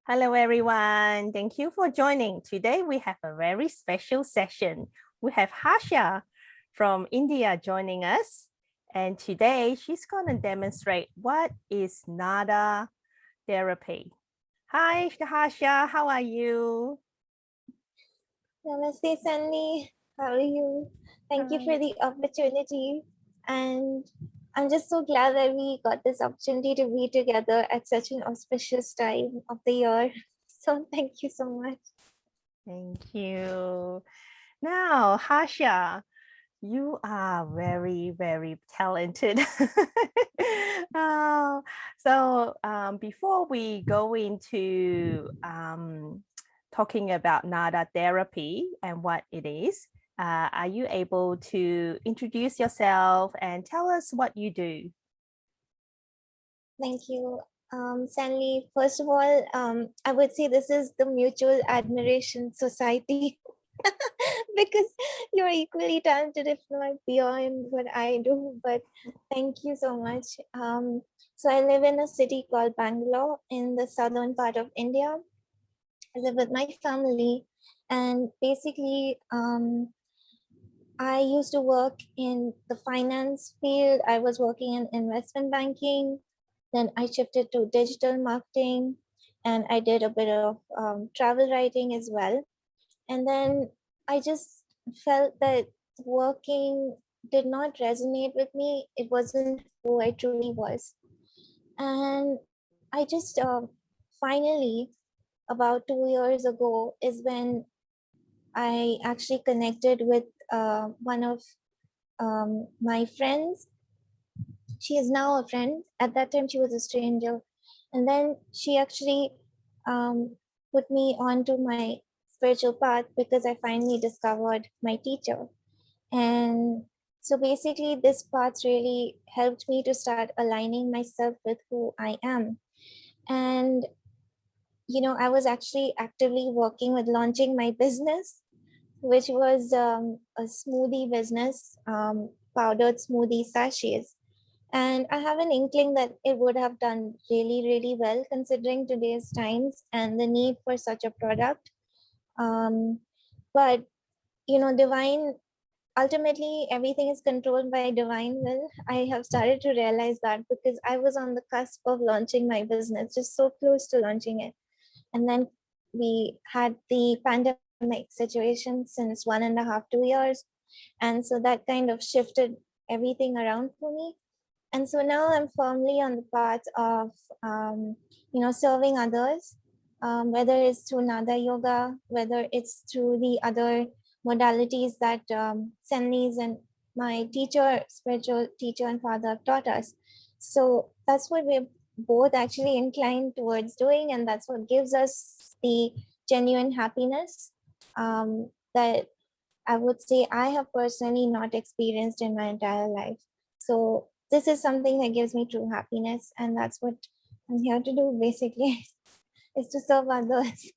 Hello, everyone. Thank you for joining. Today, we have a very special session. We have Harsha from India joining us. And today, she's going to demonstrate what is nada therapy. Hi, Harsha. How are you? Namaste, Sunny. How are you? Thank you for the opportunity. And I'm just so glad that we got this opportunity to be together at such an auspicious time of the year. So thank you so much. Thank you. Now, Harsha, you are very, very talented. Before we go into talking about nada therapy and what it is, are you able to introduce yourself and tell us what you do? Thank you. Sandy, first of all, I would say this is the Mutual Admiration Society because you're equally talented, if not beyond what I do. But thank you so much. So I live in a city called Bangalore in the southern part of India. I live with my family, and basically, I used to work in the finance field. I was working in investment banking. Then I shifted to digital marketing, and I did a bit of travel writing as well. And then I just felt that working did not resonate with me. It wasn't who I truly was. And I just finally, about 2 years ago, is when I actually connected with one of my friends. She is now a friend. At that time, she was a stranger. And then she actually put me onto my spiritual path because I finally discovered my teacher. And so basically, this path really helped me to start aligning myself with who I am. And, I was actually actively working with launching my business, which was a smoothie business, powdered smoothie sachets. And I have an inkling that it would have done really, really well considering today's times and the need for such a product. Um, but, divine, ultimately, everything is controlled by divine will. I have started to realize that because I was on the cusp of launching my business, just so close to launching it. And then we had the pandemic situation since 1.5, 2 years. And so that kind of shifted everything around for me. And so now I'm firmly on the path of serving others, whether it's through nada yoga, whether it's through the other modalities that Senlis and my teacher, spiritual teacher and father have taught us. So that's what we're both actually inclined towards doing, and that's what gives us the genuine happiness that I would say I have personally not experienced in my entire life. So this is something that gives me true happiness, and that's what I'm here to do basically, is to serve others.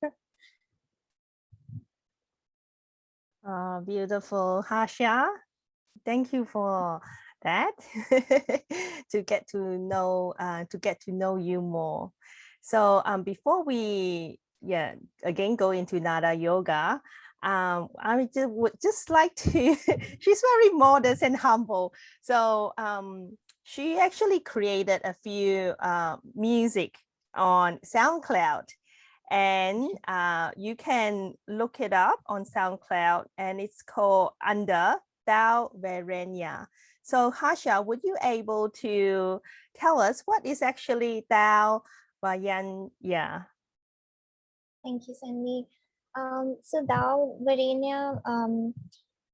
Beautiful, Harsha. Thank you for that. to get to know you more. So before we again go into nada yoga, I would just like to she's very modest and humble, so she actually created a few music on SoundCloud, and you can look it up on SoundCloud, and it's called Under Tao Verenya. So Harsha, would you able to tell us what is actually Tao Verenya? Thank you, Sandy. So Tao Verenia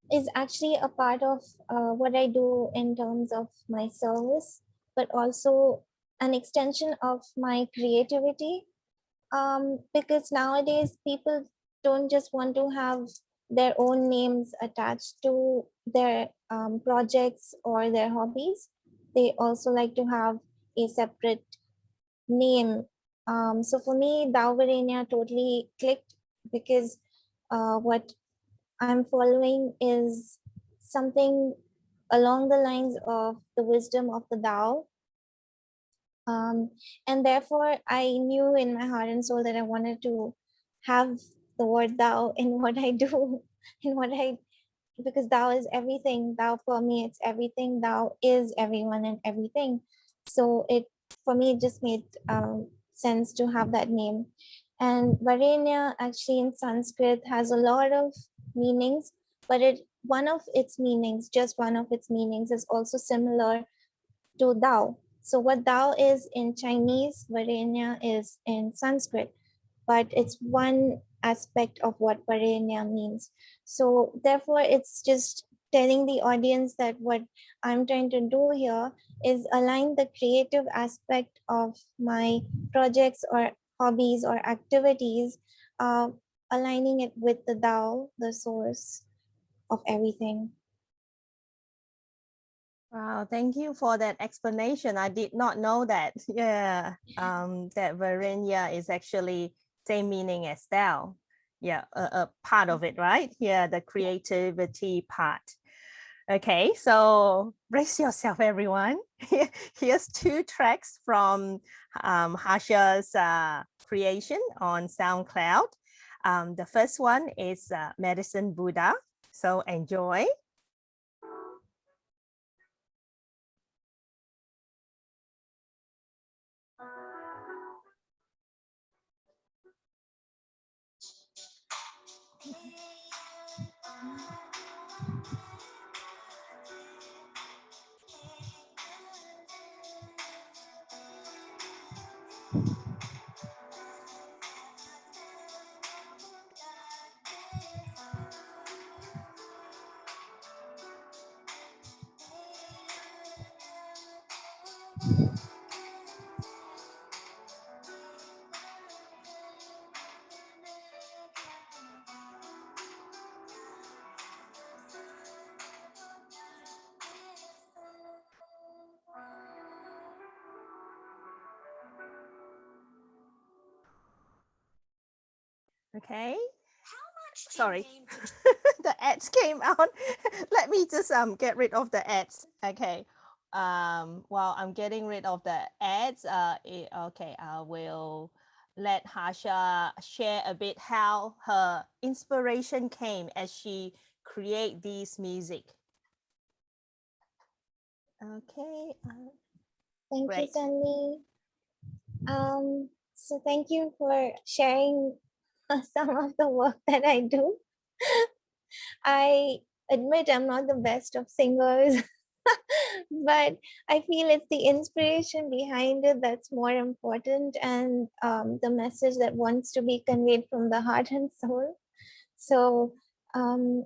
is actually a part of what I do in terms of my service, but also an extension of my creativity. Because nowadays people don't just want to have their own names attached to their projects or their hobbies. They also like to have a separate name. So for me, Davarenia totally clicked because what I'm following is something along the lines of the wisdom of the Tao. And therefore, I knew in my heart and soul that I wanted to have the word thou in what I do, in what I, because thou is everything, thou permeates everything, thou is everyone and everything. So it, for me, it just made sense to have that name. And Varenya actually in Sanskrit has a lot of meanings, but one of its meanings, just one of its meanings, is also similar to thou. So what thou is in Chinese, Varenya is in Sanskrit, but it's one aspect of what Varenya means. So therefore, it's just telling the audience that what I'm trying to do here is align the creative aspect of my projects or hobbies or activities, uh, aligning it with the Tao, the source of everything. Wow, thank you for that explanation. I did not know that. Yeah, that Varenya is actually same meaning as thou. Yeah, a part of it, right? Yeah, the creativity part. Okay, so brace yourself, everyone. Here's two tracks from Harsha's creation on SoundCloud. The first one is Medicine Buddha. So enjoy. Okay. Sorry, the ads came out. Let me just get rid of the ads. Okay. While I'm getting rid of the ads, okay, I will let Harsha share a bit how her inspiration came as she create these music. Okay. Thank you, Great. Sandy. So thank you for sharing some of the work that I do. I admit I'm not the best of singers, but I feel it's the inspiration behind it that's more important, and the message that wants to be conveyed from the heart and soul. So, um,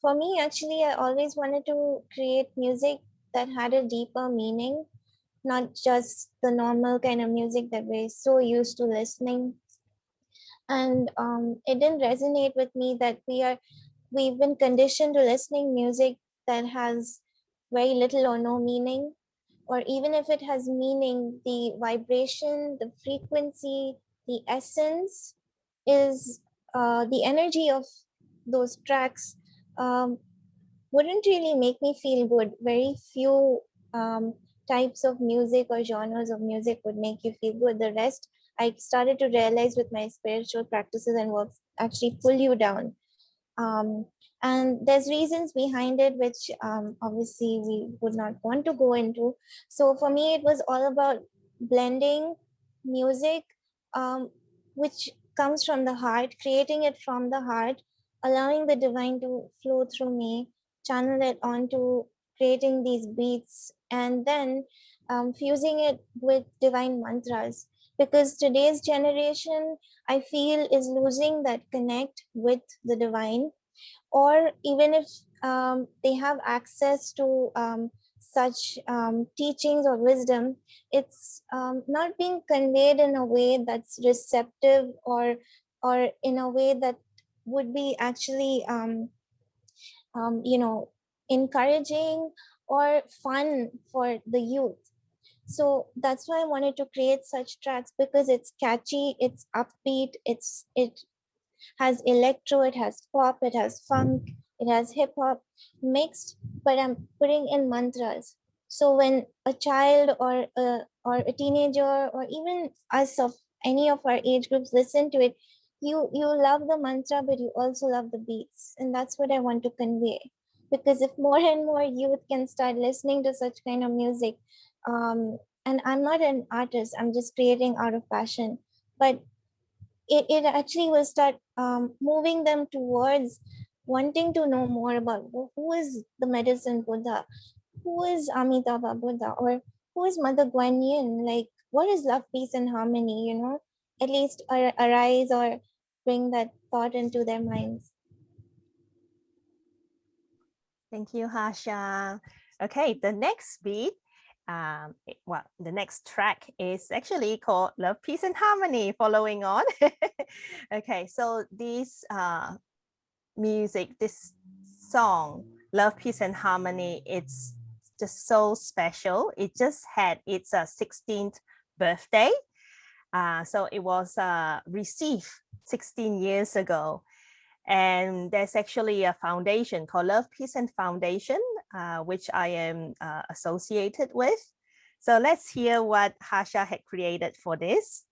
for me, actually, I always wanted to create music that had a deeper meaning, not just the normal kind of music that we're so used to listening. And it didn't resonate with me that we've been conditioned to listening music that has very little or no meaning, or even if it has meaning, the vibration, the frequency, the essence is the energy of those tracks wouldn't really make me feel good. Very few types of music or genres of music would make you feel good. The rest, I started to realize with my spiritual practices and works, actually pull you down. um, and there's reasons behind it which obviously we would not want to go into. So for me it was all about blending music, um, which comes from the heart, creating it from the heart, allowing the divine to flow through me, channel it onto creating these beats, and then fusing it with divine mantras, because today's generation, I feel, is losing that connect with the divine, or even if they have access to such teachings or wisdom, it's not being conveyed in a way that's receptive, or in a way that would be actually encouraging or fun for the youth. So that's why I wanted to create such tracks, because it's catchy, it's upbeat, it has electro, it has pop, it has funk, it has hip hop mixed, but I'm putting in mantras. So when a child or a teenager or even us of any of our age groups listen to it, you love the mantra, but you also love the beats, and that's what I want to convey. Because if more and more youth can start listening to such kind of music, and I'm not an artist, I'm just creating out of passion, but it actually will start moving them towards wanting to know more about who is the medicine Buddha, who is Amitabha Buddha, or who is Mother Guan Yin? Like, what is love, peace, and harmony? At least arise or bring that thought into their minds. Thank you, Harsha. Okay, the next beat, well, the next track is actually called Love, Peace, and Harmony, following on. Okay, so this music, this song, Love, Peace, and Harmony, it's just so special. It just had its 16th birthday. So it was received 16 years ago. And there's actually a foundation called Love, Peace, and Foundation, which I am associated with. So let's hear what Harsha had created for this.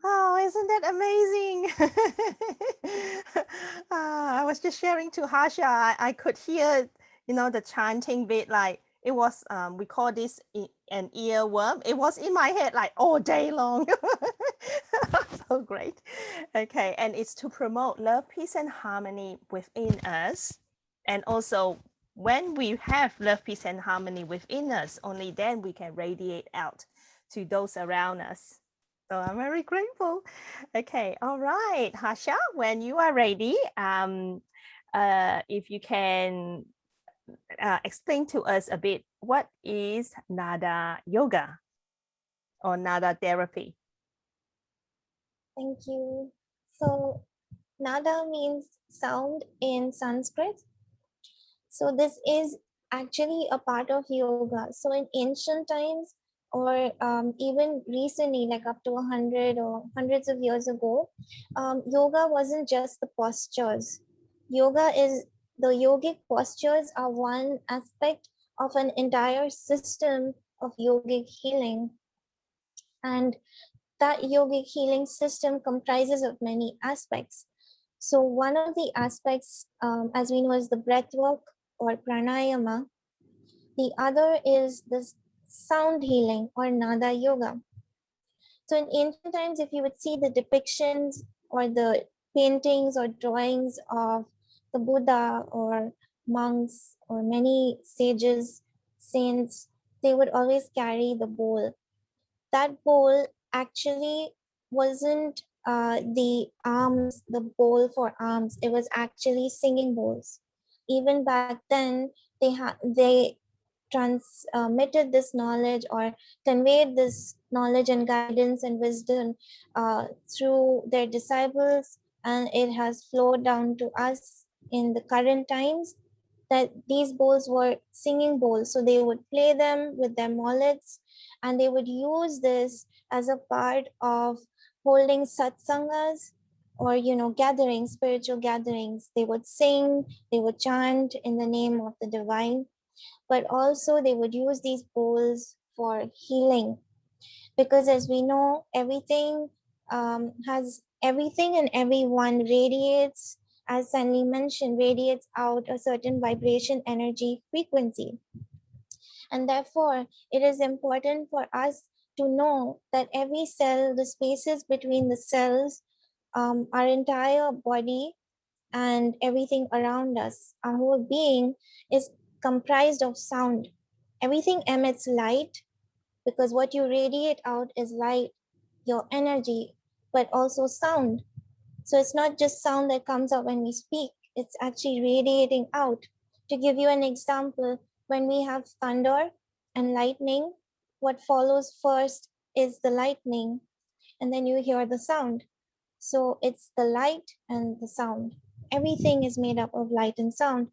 Oh, isn't that amazing? I was just sharing to Harsha. I could hear, the chanting bit. Like it was. We call this an earworm. It was in my head like all day long. So great. Okay, and it's to promote love, peace, and harmony within us, and also when we have love, peace, and harmony within us, only then we can radiate out to those around us. So I'm very grateful. Okay, all right, Harsha, when you are ready, if you can explain to us a bit, what is Nada Yoga or Nada Therapy? Thank you. So, nada means sound in Sanskrit. So, this is actually a part of yoga. So, in ancient times, or even recently, like up to 100 or hundreds of years ago, yoga wasn't just the postures. Yoga is the yogic postures are one aspect of an entire system of yogic healing. And that yogic healing system comprises of many aspects. So one of the aspects, as we know, is the breath work or pranayama. The other is the sound healing or nada yoga. So in ancient times, if you would see the depictions or the paintings or drawings of the Buddha or monks or many sages, saints, they would always carry the bowl. That bowl actually wasn't the arms, the bowl for arms. It was actually singing bowls. Even back then, they transmitted this knowledge or conveyed this knowledge and guidance and wisdom through their disciples, and it has flowed down to us in the current times. That these bowls were singing bowls, so they would play them with their mullets, and they would use this as a part of holding satsangas or gatherings, spiritual gatherings, they would sing, they would chant in the name of the divine, but also they would use these bowls for healing, because as we know, everything and everyone radiates, as Sandy mentioned, radiates out a certain vibration, energy, frequency. And therefore it is important for us to know that every cell, the spaces between the cells, our entire body and everything around us, our whole being is comprised of sound. Everything emits light, because what you radiate out is light, your energy, but also sound. So it's not just sound that comes out when we speak, it's actually radiating out. To give you an example, when we have thunder and lightning, what follows first is the lightning, and then you hear the sound. So it's the light and the sound. Everything is made up of light and sound,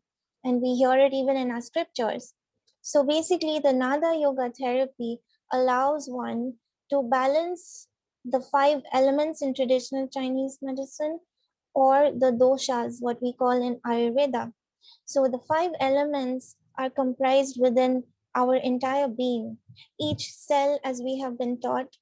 and we hear it even in our scriptures. So basically, the Nada Yoga therapy allows one to balance the five elements in traditional Chinese medicine, or the doshas, what we call in Ayurveda. So the five elements are comprised within our entire being. Each cell, as we have been taught,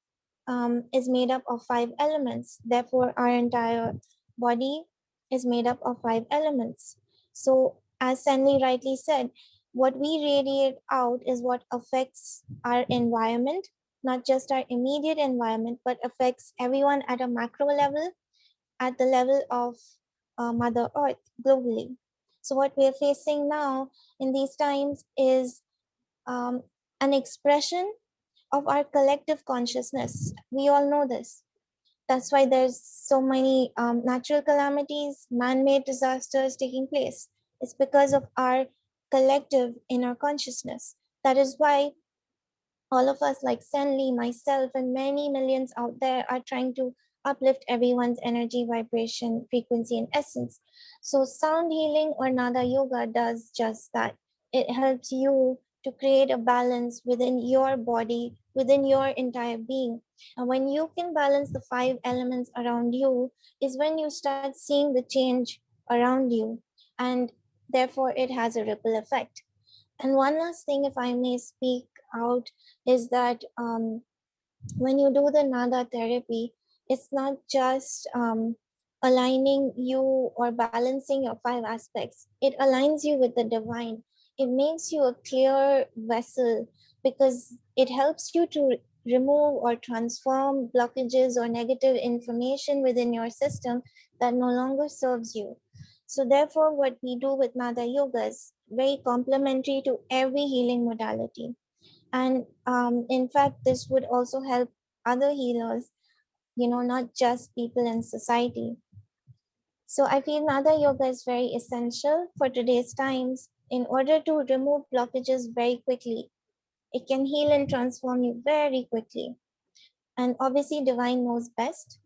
is made up of five elements. Therefore, our entire body is made up of five elements. So, as Sandy rightly said, what we radiate out is what affects our environment, not just our immediate environment, but affects everyone at a macro level, at the level of Mother Earth globally. So, what we are facing now in these times is um, an expression of our collective consciousness. We all know this. That's why there's so many natural calamities, man-made disasters taking place. It's because of our collective inner consciousness. That is why all of us, like Senli, myself, and many millions out there, are trying to uplift everyone's energy, vibration, frequency, and essence. So, sound healing or Nada Yoga does just that. It helps you to create a balance within your body, within your entire being. And when you can balance the five elements around you, is when you start seeing the change around you. And therefore, it has a ripple effect. And one last thing, if I may speak out, is that when you do the nada therapy, it's not just aligning you or balancing your five aspects, it aligns you with the divine. It makes you a clear vessel, because it helps you to remove or transform blockages or negative information within your system that no longer serves you. So, therefore, what we do with Nada Yoga is very complementary to every healing modality. And in fact, this would also help other healers, not just people in society. So I feel Nada Yoga is very essential for today's times in order to remove blockages very quickly. It can heal and transform you very quickly. And obviously, Divine knows best.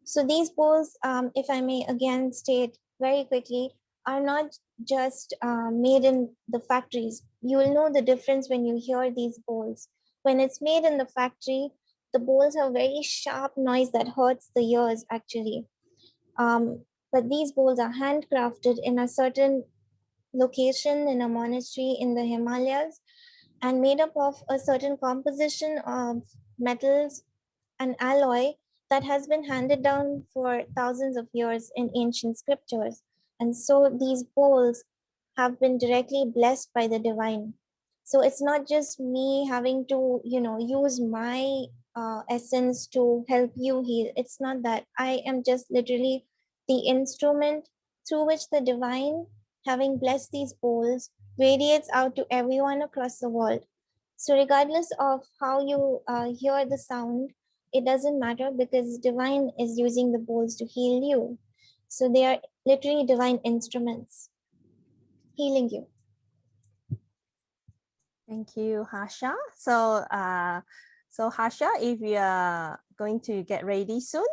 So these bowls, if I may again state very quickly, are not just made in the factories. You will know the difference when you hear these bowls. When it's made in the factory, the bowls have very sharp noise that hurts the ears actually. But these bowls are handcrafted in a certain location in a monastery in the Himalayas, and made up of a certain composition of metals and alloy that has been handed down for thousands of years in ancient scriptures. And so these bowls have been directly blessed by the divine. So it's not just me having to, use my essence to help you heal. It's not that. I am just literally the instrument through which the divine, having blessed these bowls, radiates out to everyone across the world. So, regardless of how you hear the sound, it doesn't matter, because divine is using the bowls to heal you. So, they are literally divine instruments healing you. Thank you, Harsha. So Harsha, if you are going to get ready soon,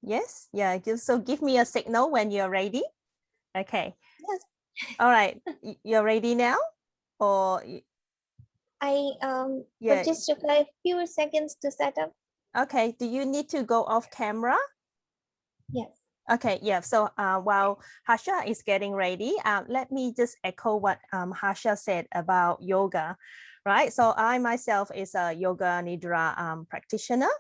yes, yeah. Give me a signal when you're ready. Okay. Yes. All right. You're ready now, or I yeah. would just require a few seconds to set up. Okay. Do you need to go off camera? Yes. Okay, yeah. So while Harsha is getting ready, let me just echo what Harsha said about yoga, right? So I myself is a yoga nidra practitioner.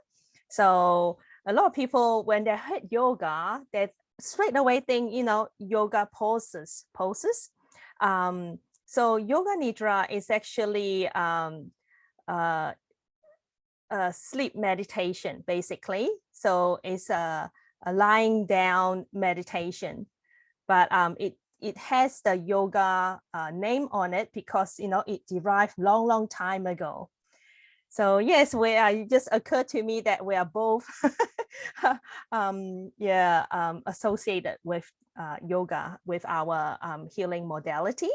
So a lot of people, when they heard yoga, they straight away think, yoga poses. So yoga nidra is actually uh, a sleep meditation, basically. So it's a lying down meditation, but it has the yoga name on it because it derived long time ago. So yes, it just occurred to me that we are both associated with yoga, with our healing modality.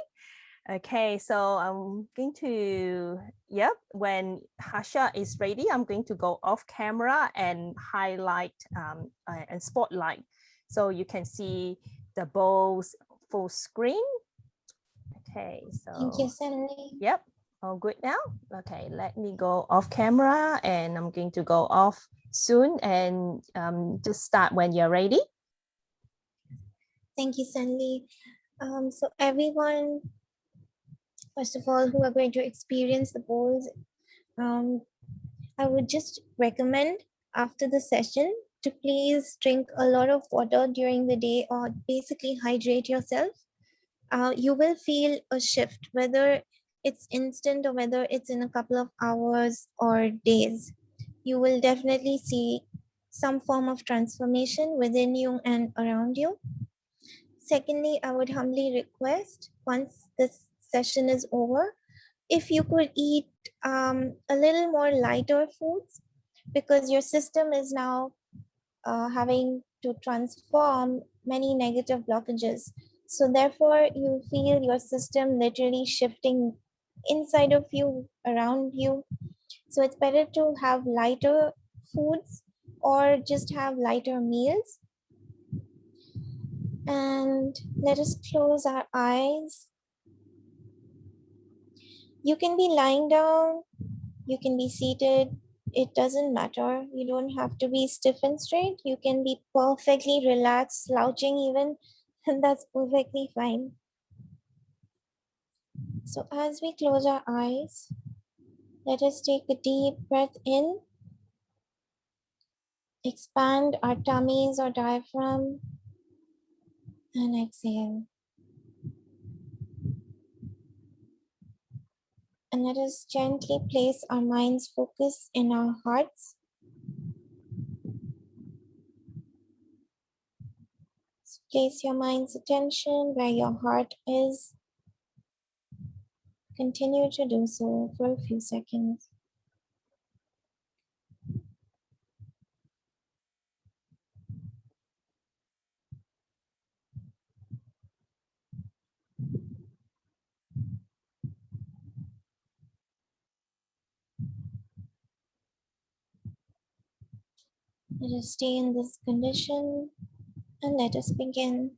Okay, so I'm going to, when Harsha is ready, I'm going to go off camera and highlight and spotlight so you can see the bowls full screen. Okay, Thank you, so, Sandy. yep, all good now. Okay, let me go off camera and I'm going to go off soon and just start when you're ready. Thank you, Sandy. So everyone, first of all, who are going to experience the bowls, I would just recommend after the session to please drink a lot of water during the day or basically hydrate yourself. You will feel a shift, whether it's instant or whether it's in a couple of hours or days. You will definitely see some form of transformation within you and around you. Secondly, I would humbly request once this session is over, if you could eat a little more lighter foods, because your system is now having to transform many negative blockages. So therefore, you feel your system literally shifting inside of you, around you. So it's better to have lighter foods or just have lighter meals. And let us close our eyes. You can be lying down, you can be seated, it doesn't matter. You don't have to be stiff and straight. You can be perfectly relaxed, slouching even, and that's perfectly fine. So as we close our eyes, let us take a deep breath in, expand our tummies or diaphragm, and exhale. And let us gently place our mind's focus in our hearts. So place your mind's attention where your heart is. Continue to do so for a few seconds. Let us stay in this condition and let us begin.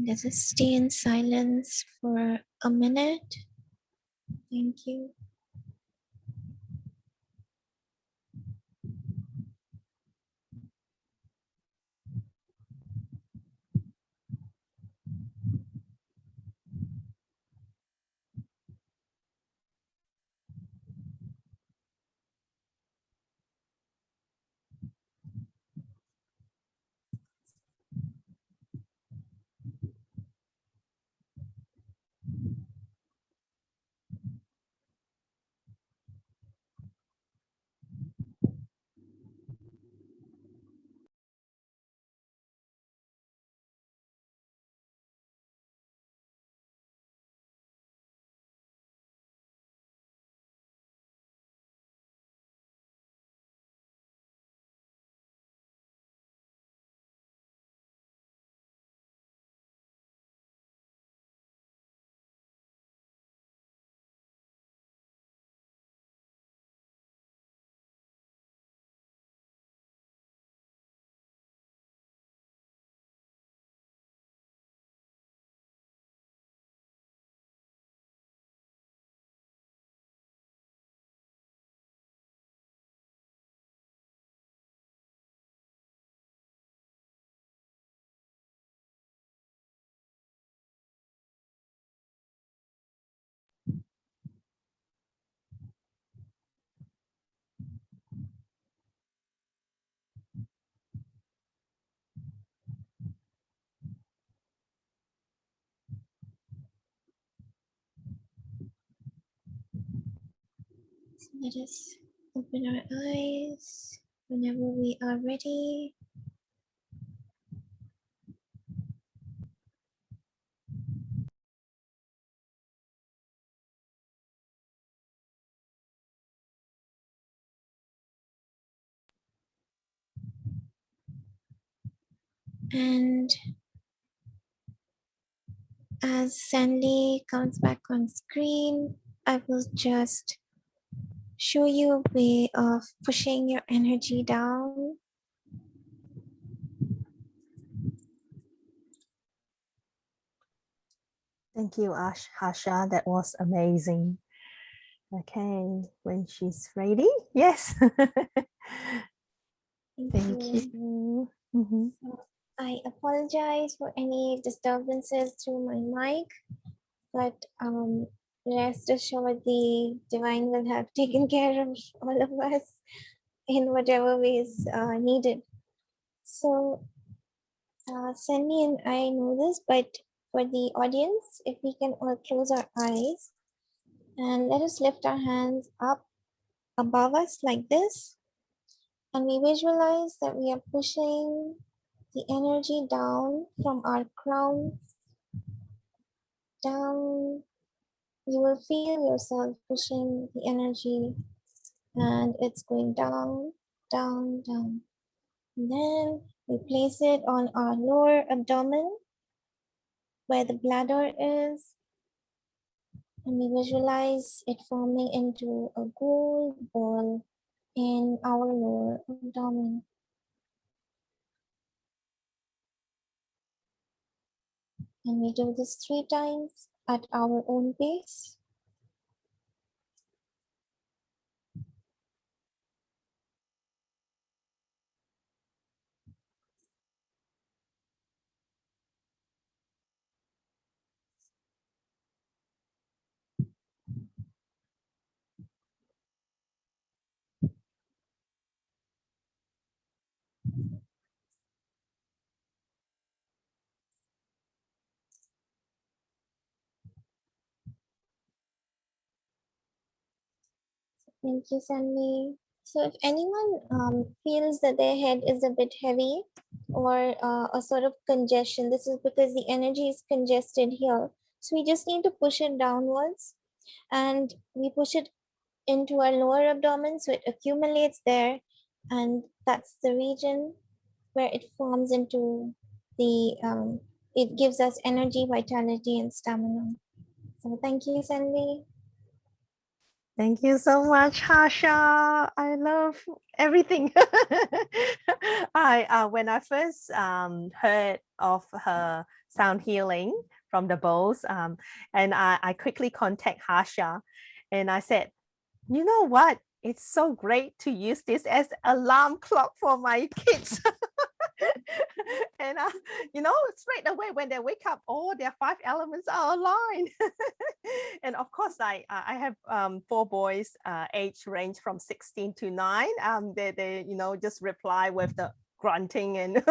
Let us stay in silence for a minute. Thank you. So let us open our eyes whenever we are ready. And as Sandy comes back on screen, I will just show you a way of pushing your energy down. Thank you, Harsha. That was amazing. Okay, when she's ready. Yes. Thank you. you. Mhm. So I apologize for any disturbances through my mic, but rest assured the divine will have taken care of all of us in whatever ways needed. So Sandy and I know this, but for the audience, if we can all close our eyes and let us lift our hands up above us like this, and we visualize that we are pushing the energy down from our crown down. You will feel yourself pushing the energy and it's going down, down, down. And then we place it on our lower abdomen where the bladder is, and we visualize it forming into a gold ball in our lower abdomen. And we do this 3 times at our own pace. Thank you, Sandy. So if anyone feels that their head is a bit heavy or a sort of congestion, this is because the energy is congested here. So we just need to push it downwards, and we push it into our lower abdomen so it accumulates there, and that's the region where it forms into the, it gives us energy, vitality, and stamina. So thank you, Sandy. Thank you so much, Harsha. I love everything. I when I first heard of her sound healing from the bowls, and I quickly contact Harsha, and I said, you know what? It's so great to use this as alarm clock for my kids. And straight away when they wake up, all their 5 elements are aligned. And of course, I have 4 boys, age range from 16 to 9. They just reply with the grunting and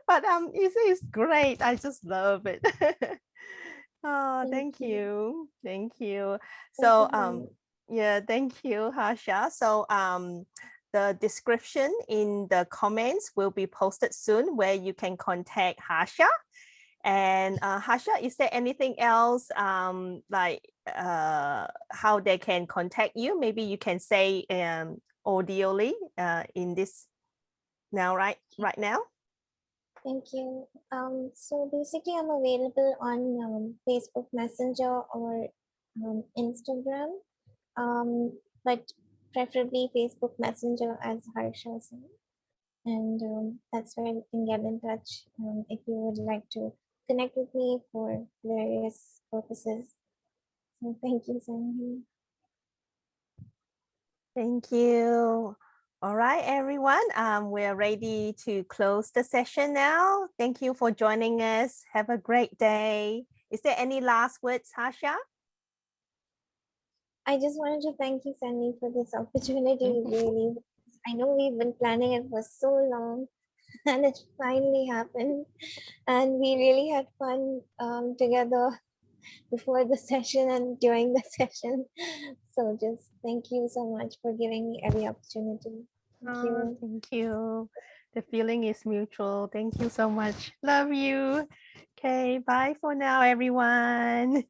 but it's great. I just love it. Oh, thank you. Thank So you so much. yeah, thank you, Harsha. So the description in the comments will be posted soon where you can contact Harsha. And Harsha, is there anything else like how they can contact you? Maybe you can say audioly in this now, right now. Thank you. So basically, I'm available on Facebook Messenger or Instagram, but preferably Facebook Messenger as Harsha Singh. And that's where you can get in touch if you would like to connect with me for various purposes. So thank you, Sandy. Thank you. All right, everyone. We're ready to close the session now. Thank you for joining us. Have a great day. Is there any last words, Harsha? I just wanted to thank you, Sandy, for this opportunity. Really, I know we've been planning it for so long, and it finally happened. And we really had fun together before the session and during the session. So just thank you so much for giving me every opportunity. Thank you. Thank you. The feeling is mutual. Thank you so much. Love you. Okay, bye for now, everyone.